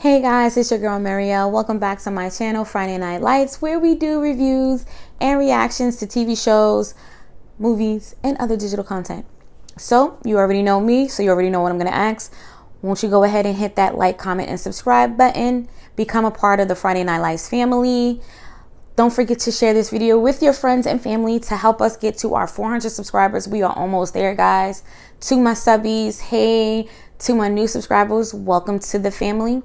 Hey guys, it's your girl Marielle. Welcome back to my channel, Friday Night Lights, where we do reviews and reactions to TV shows, movies, and other digital content. So you already know me, so you already know what I'm going to ask. Won't you go ahead and hit that like, comment, and subscribe button? Become a part of the Friday Night Lights family. Don't forget to share this video with your friends and family to help us get to our 400 subscribers. We are almost there, guys. To my subbies, hey. To my new subscribers, welcome to the family.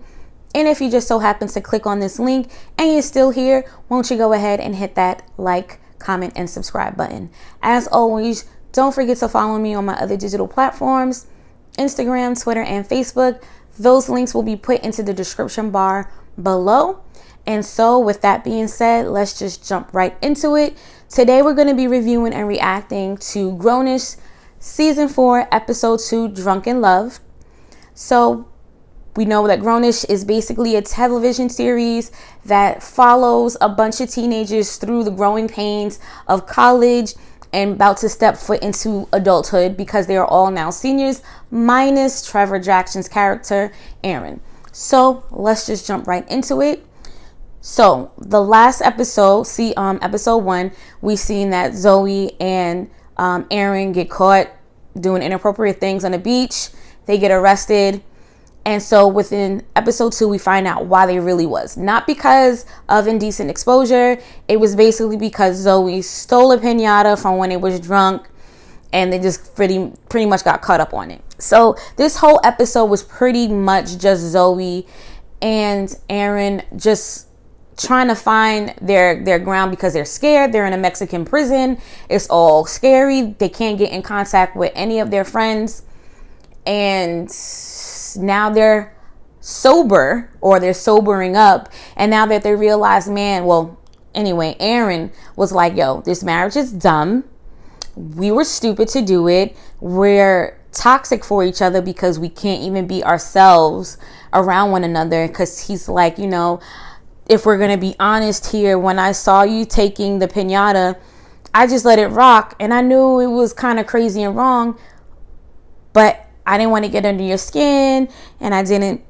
And if you just so happen to click on this link and you're still here, won't you go ahead and hit that like, comment, and subscribe button. As always, don't forget to follow me on my other digital platforms, Instagram, Twitter, and Facebook. Those links will be put into the description bar below. And so with that being said, let's just jump right into it. Today we're going to be reviewing and reacting to Grownish Season 4, Episode 2, Drunk in Love. So we know that Grownish is basically a television series that follows a bunch of teenagers through the growing pains of college and about to step foot into adulthood because they are all now seniors, minus Trevor Jackson's character, Aaron. So let's just jump right into it. So the last episode, episode 1, we've seen that Zoe and Aaron get caught doing inappropriate things on the beach. They get arrested. And so within episode 2, we find out why they really was. Not because of indecent exposure. It was basically because Zoe stole a piñata from when they was drunk. And they just pretty much got caught up on it. So this whole episode was pretty much just Zoe and Aaron just trying to find their ground because they're scared. They're in a Mexican prison. It's all scary. They can't get in contact with any of their friends. And now they're sober, or they're sobering up, and now that they realize, Aaron was like, yo, this marriage is dumb. We were stupid to do it. We're toxic for each other because we can't even be ourselves around one another. Because he's like, if we're gonna be honest here, when I saw you taking the piñata, I just let it rock, and I knew it was kind of crazy and wrong, but I didn't want to get under your skin, and I didn't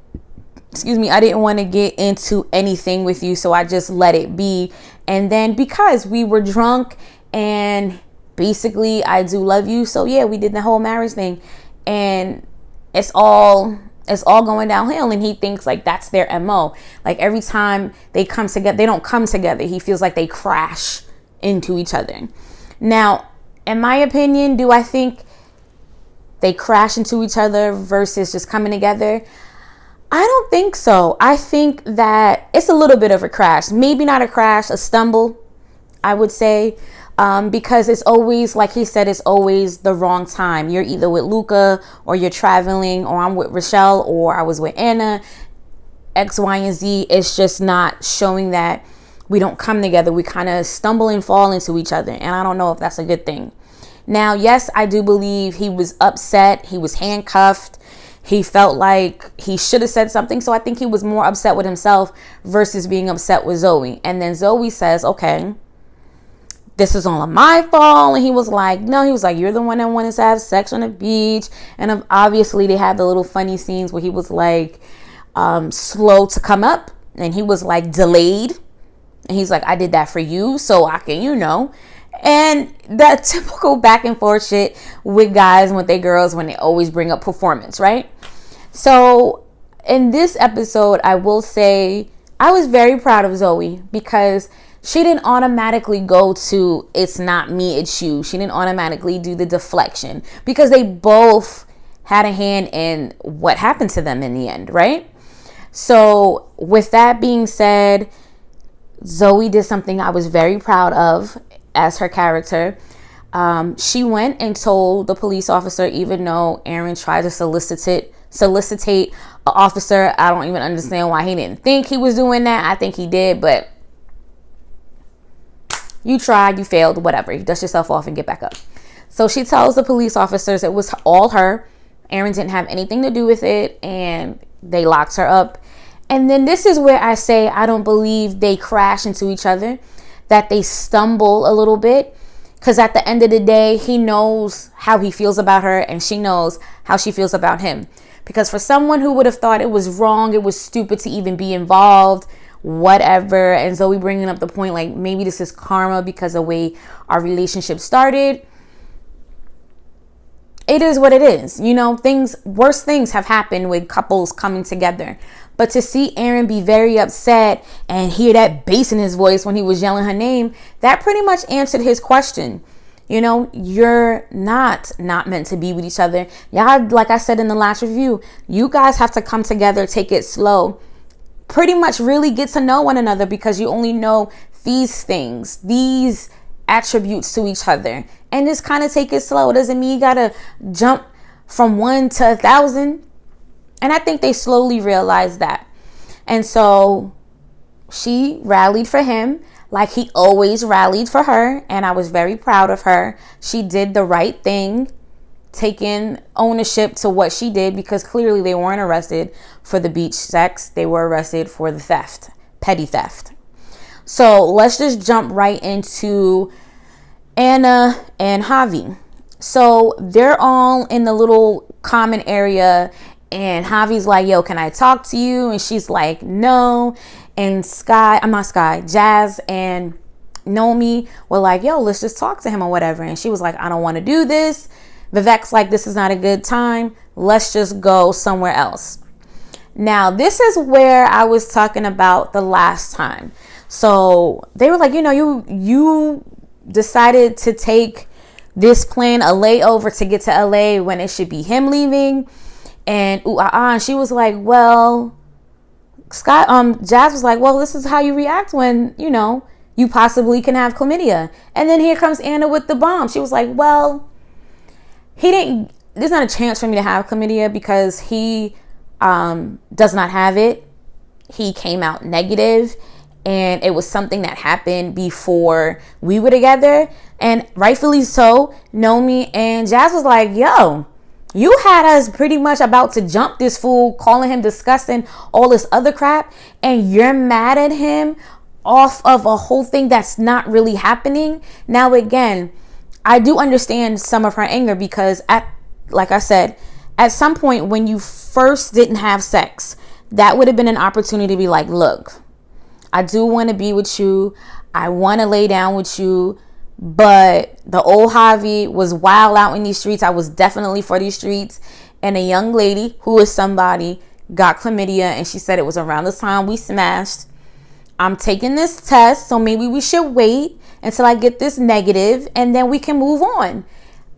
want to get into anything with you, so I just let it be. And then because we were drunk and basically I do love you, so yeah, we did the whole marriage thing, and it's all going downhill. And he thinks like that's their MO. Like every time they come together, they don't come together. He feels like they crash into each other. Now, in my opinion, do I think they crash into each other versus just coming together? I don't think so. I think that it's a little bit of a crash. Maybe not a crash, a stumble, I would say. Because it's always, like he said, it's always the wrong time. You're either with Luca, or you're traveling, or I'm with Rochelle, or I was with Anna. X, Y, and Z. It's just not showing that we don't come together. We kind of stumble and fall into each other. And I don't know if that's a good thing. Now, yes, I do believe he was upset. He was handcuffed. He felt like he should have said something. So I think he was more upset with himself versus being upset with Zoe. And then Zoe says, okay, this is all my fault. And he was like, no, he was like, you're the one that wanted to have sex on the beach. And obviously they had the little funny scenes where he was like slow to come up. And he was like delayed. And he's like, I did that for you so I can, And that typical back and forth shit with guys and with their girls when they always bring up performance, right? So in this episode, I will say I was very proud of Zoe because she didn't automatically go to it's not me, it's you. She didn't automatically do the deflection because they both had a hand in what happened to them in the end, right? So with that being said, Zoe did something I was very proud of as her character. She went and told the police officer, even though Aaron tried to solicitate an officer. I don't even understand why he didn't think he was doing that. I think he did, but you tried, you failed, whatever. You dust yourself off and get back up. So she tells the police officers it was all her. Aaron didn't have anything to do with it, and they locked her up. And then this is where I say I don't believe they crash into each other, that they stumble a little bit. Because at the end of the day, he knows how he feels about her and she knows how she feels about him. Because for someone who would have thought it was wrong, it was stupid to even be involved, whatever. And Zoe bringing up the point, like, maybe this is karma because of the way our relationship started. It is what it is. You know, worse things have happened with couples coming together. But to see Aaron be very upset and hear that bass in his voice when he was yelling her name, that pretty much answered his question. You know, you're not meant to be with each other. Y'all, like I said in the last review, you guys have to come together, take it slow. Pretty much really get to know one another because you only know these things, these attributes to each other. And just kind of take it slow. It doesn't mean you gotta jump from 1 to 1,000. And I think they slowly realized that. And so she rallied for him like he always rallied for her. And I was very proud of her. She did the right thing, taking ownership to what she did, because clearly they weren't arrested for the beach sex. They were arrested for the theft, petty theft. So let's just jump right into Anna and Javi. So they're all in the little common area and Javi's like, yo, can I talk to you? And she's like, no. And Jazz and Nomi were like, yo, let's just talk to him or whatever. And she was like, I don't want to do this. Vivek's like, this is not a good time. Let's just go somewhere else. Now, this is where I was talking about the last time. So they were like, you know, you decided to take this plane, a layover to get to LA when it should be him leaving. And and she was like, well, Jazz was like, well, this is how you react when, you know, you possibly can have chlamydia. And then here comes Anna with the bomb. She was like, well, there's not a chance for me to have chlamydia because he does not have it. He came out negative. And it was something that happened before we were together. And rightfully so, Nomi and Jazz was like, yo, you had us pretty much about to jump this fool, calling him disgusting, all this other crap. And you're mad at him off of a whole thing that's not really happening. Now, again, I do understand some of her anger because like I said, at some point when you first didn't have sex, that would have been an opportunity to be like, look, I do want to be with you. I want to lay down with you. But the old Javi was wild out in these streets. I was definitely for these streets. And a young lady who is somebody got chlamydia. And she said it was around the time we smashed. I'm taking this test. So maybe we should wait until I get this negative. And then we can move on.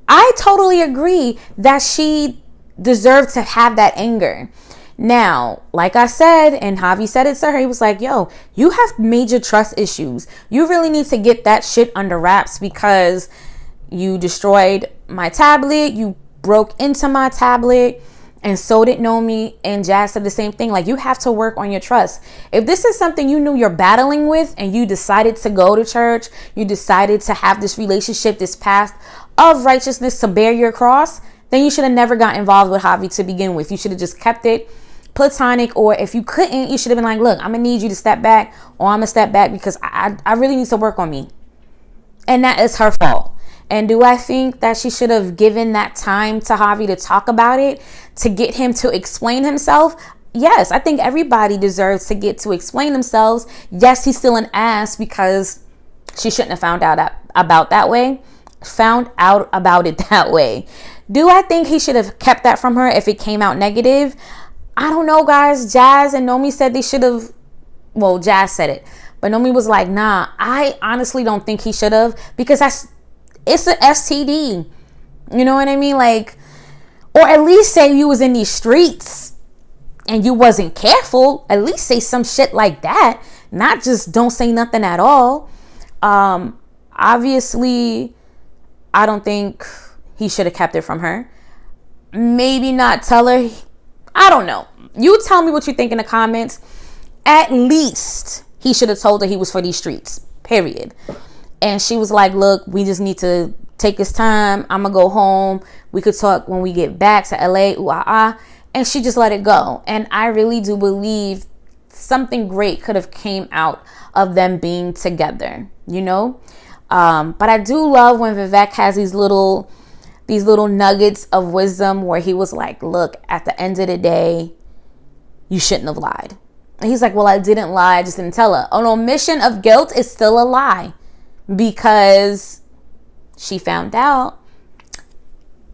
I totally agree that she deserved to have that anger. Now, like I said, and Javi said it to her, he was like, yo, you have major trust issues. You really need to get that shit under wraps because you destroyed my tablet. You broke into my tablet. And so did Nomi, and Jazz said the same thing. Like, you have to work on your trust. If this is something you knew you're battling with and you decided to go to church, you decided to have this relationship, this path of righteousness to bear your cross, then you should have never got involved with Javi to begin with. You should have just kept it platonic, or if you couldn't, you should have been like, look, I'm gonna need you to step back, or I'm gonna step back because I really need to work on me. And that is her fault. And do I think that she should have given that time to Javi to talk about it, to get him to explain himself? Yes, I think everybody deserves to get to explain themselves. Yes, he's still an ass because she shouldn't have found out about it that way. Do I think he should have kept that from her if it came out negative? I don't know, guys. Jazz and Nomi said they should have. Well, Jazz said it, but Nomi was like, nah, I honestly don't think he should have, because it's an STD. You know what I mean? Like, or at least say you was in these streets and you wasn't careful. At least say some shit like that. Not just don't say nothing at all. Obviously, I don't think he should have kept it from her. Maybe not tell her. I don't know. You tell me what you think in the comments. At least he should have told her he was for these streets. Period. And she was like, look, we just need to take this time. I'm going to go home. We could talk when we get back to LA. And she just let it go. And I really do believe something great could have came out of them being together. You know? But I do love when Vivek has these little nuggets of wisdom where he was like, look, at the end of the day, you shouldn't have lied. And he's like, well, I didn't lie, I just didn't tell her. An omission of guilt is still a lie because she found out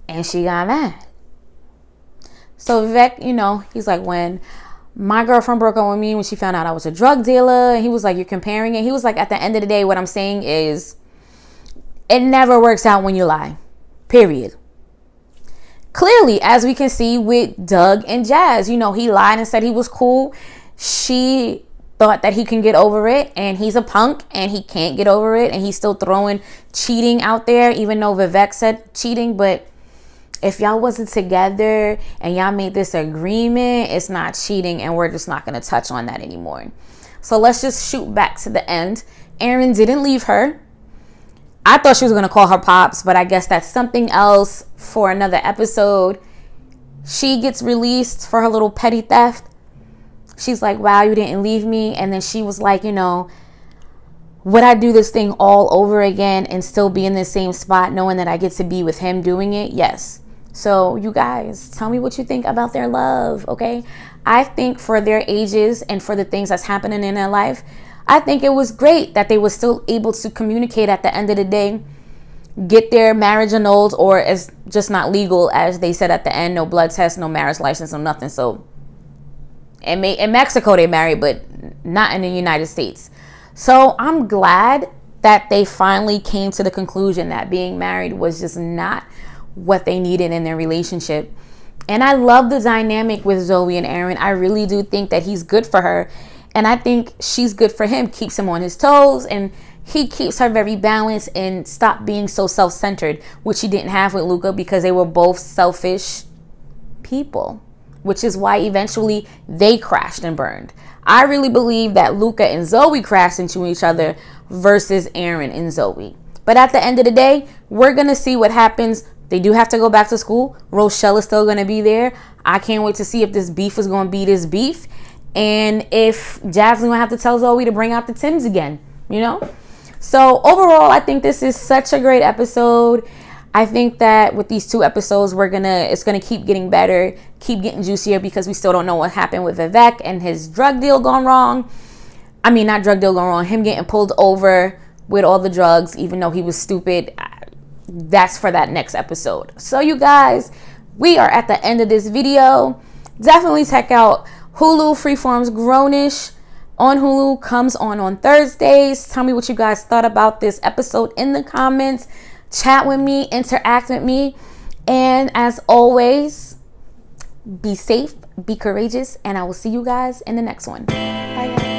and she got mad. So Vivek, he's like, when my girlfriend broke up with me when she found out I was a drug dealer, and he was like, you're comparing it. He was like, at the end of the day, what I'm saying is it never works out when you lie, period. Clearly, as we can see with Doug and Jazz, he lied and said he was cool. She thought that he can get over it, and he's a punk and he can't get over it, and he's still throwing cheating out there, even though Vivek said cheating. But if y'all wasn't together and y'all made this agreement, it's not cheating, and we're just not going to touch on that anymore. So let's just shoot back to the end. Aaron didn't leave her. I thought she was going to call her pops, but I guess that's something else for another episode. She gets released for her little petty theft. She's like, wow, you didn't leave me. And then she was like, would I do this thing all over again and still be in the same spot knowing that I get to be with him doing it? Yes. So you guys, tell me what you think about their love, okay? I think for their ages and for the things that's happening in their life, I think it was great that they were still able to communicate at the end of the day, get their marriage annulled, or as just not legal, as they said at the end, no blood test, no marriage license, no nothing. So in Mexico they married, but not in the United States. So I'm glad that they finally came to the conclusion that being married was just not what they needed in their relationship. And I love the dynamic with Zoe and Aaron. I really do think that he's good for her. And I think she's good for him, keeps him on his toes, and he keeps her very balanced and stop being so self-centered, which he didn't have with Luca because they were both selfish people, which is why eventually they crashed and burned. I really believe that Luca and Zoe crashed into each other versus Aaron and Zoe. But at the end of the day, we're going to see what happens. They do have to go back to school. Rochelle is still going to be there. I can't wait to see if this beef is going to be this beef. And if Jasmine going to have to tell Zoe to bring out the Tims again, So overall, I think this is such a great episode. I think that with these 2 episodes, it's gonna keep getting better, keep getting juicier, because we still don't know what happened with Vivek and his drug deal gone wrong. I mean, not drug deal gone wrong, him getting pulled over with all the drugs, even though he was stupid. That's for that next episode. So you guys, we are at the end of this video. Definitely check out Hulu. Freeform's Grownish on Hulu comes on Thursdays. Tell me what you guys thought about this episode in the comments. Chat with me, interact with me. And as always, be safe, be courageous, and I will see you guys in the next one. Bye, guys.